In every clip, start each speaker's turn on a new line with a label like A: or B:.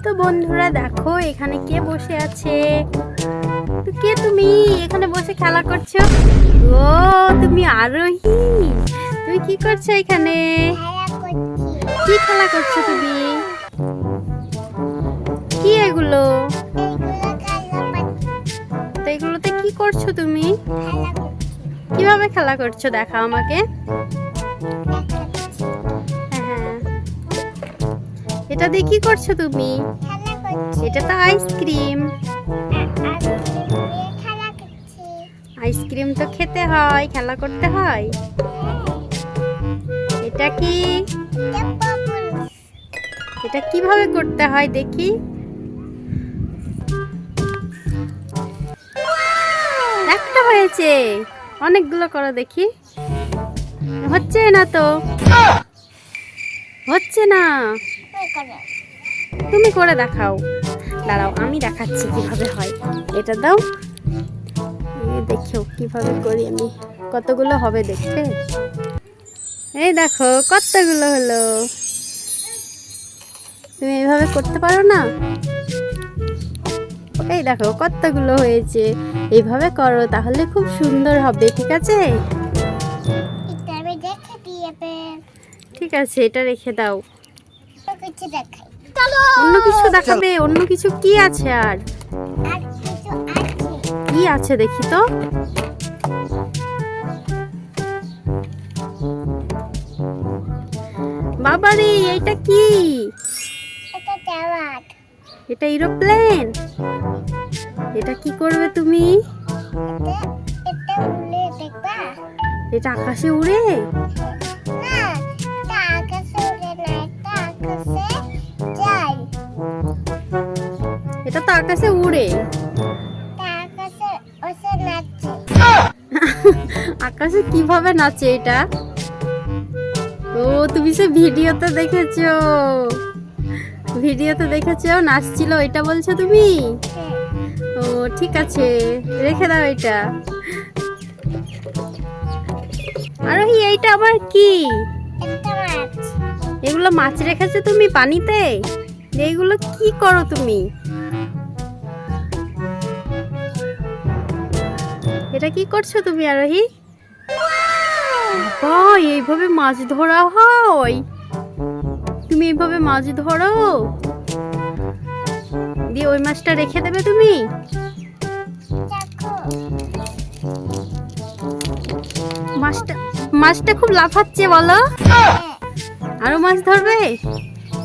A: তো বন্ধুরা দেখো এখানে কে বসে আছে। তো কে তুমি এখানে বসে খেলা করছো? ও তুমি আরোহী, তুমি কি করছো এখানে? কি খেলা করছো তুমি? কি এগুলো? তো এগুলোতে কি করছো তুমি? কিভাবে খেলা করছো দেখাও আমাকে। হ্যাঁ, এটা দিয়ে কি করছো তুমি? এটা তো আইসক্রিম। আইসক্রিম তো খেতে হয়, খেলা করতে হয়। এটা কি? এটা কিভাবে করতে হয় দেখি। একটা হয়েছে, অনেকগুলো করো দেখি। হচ্ছে না তো, হচ্ছে না। তুমি করে দেখাও। দাঁড়াও আমি দেখাচ্ছি কিভাবে হয়। এটা দাও, দেখো কিভাবে করি আমি। কতগুলো হবে দেখতে? এই দেখো কতগুলো হলো। তুমি এইভাবে করতে পারো না? এই দেখো কতগুলো হয়েছে। এইভাবে করো তাহলে খুব সুন্দর হবে, ঠিক আছে? ঠিক আছে, এটা রেখে দাও। অন্য কিছু দেখাবে? অন্য কিছু কি আছে? আর কি আছে দেখি তো। বাবারে এটা কি? এটা এরোপ্লেন। এটা কি করবে তুমি? এটা আকাশে উড়ে? এটা তো আকাশে উড়ে। আকাশে কিভাবে নাচে এটা? ও তুমি সে ভিডিওতে দেখেছো, ভিডিওতে দেখেছো নাচছিল, এটা বলছো তুমি? ও ঠিক আছে, রেখে দাও এটা। আরোহী এইটা আবার কি? এগুলো মাছ রেখেছো তুমি পানিতে? এইগুলো কি করো তুমি? এটা কি করছো তুমি আরোহী? এইভাবে মাছ ধরা হয়? তুমি এইভাবে মাছ ধরো? দিয়ে ওই মাছটা রেখে দেবে তুমি? মাছটা খুব লাফাচ্ছে বলো। আরো মাছ ধরবে?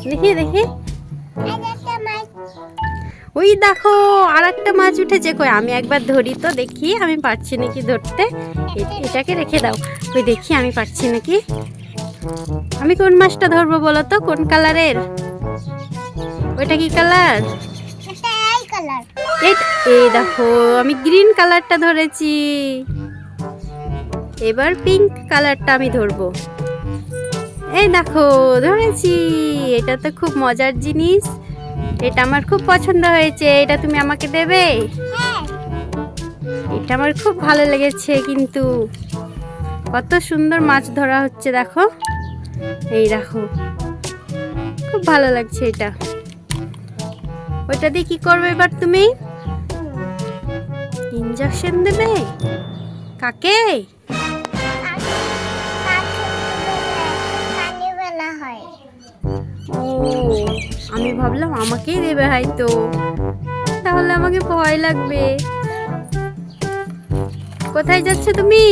A: দেখি দেখি। ওই দেখো আর একটা মাছ উঠেছে। কই আমি একবার ধরি তো দেখি আমি পারছি নাকি ধরতে। এটাকে রেখে দাও। কই দেখি আমি পারছি নাকি। আমি কোন মাছটা ধরবো বলো তো? কোন কালারের? ওইটা কি কালার? এই দেখো আমি গ্রিন কালারটা ধরেছি। এবার পিঙ্ক কালারটা আমি ধরবো। এই দেখো ধরেছি। এটা তো খুব মজার জিনিস। এটা আমার খুব পছন্দ হয়েছে। এটা তুমি আমাকে দেবে? এটা আমার খুব ভালো লেগেছে। কিন্তু কত সুন্দর মাছ ধরা হচ্ছে দেখো। এই দেখো খুব ভালো লাগছে এটা। ওইটা দিয়ে কি করবে এবার তুমি? ইনজেকশন দেবে? কাকে? ও আমি ভাবলাম আমাকেই দেবে হয়তো, তাহলে আমাকে ভয় লাগবে। কোথায় যাচ্ছ তুমি?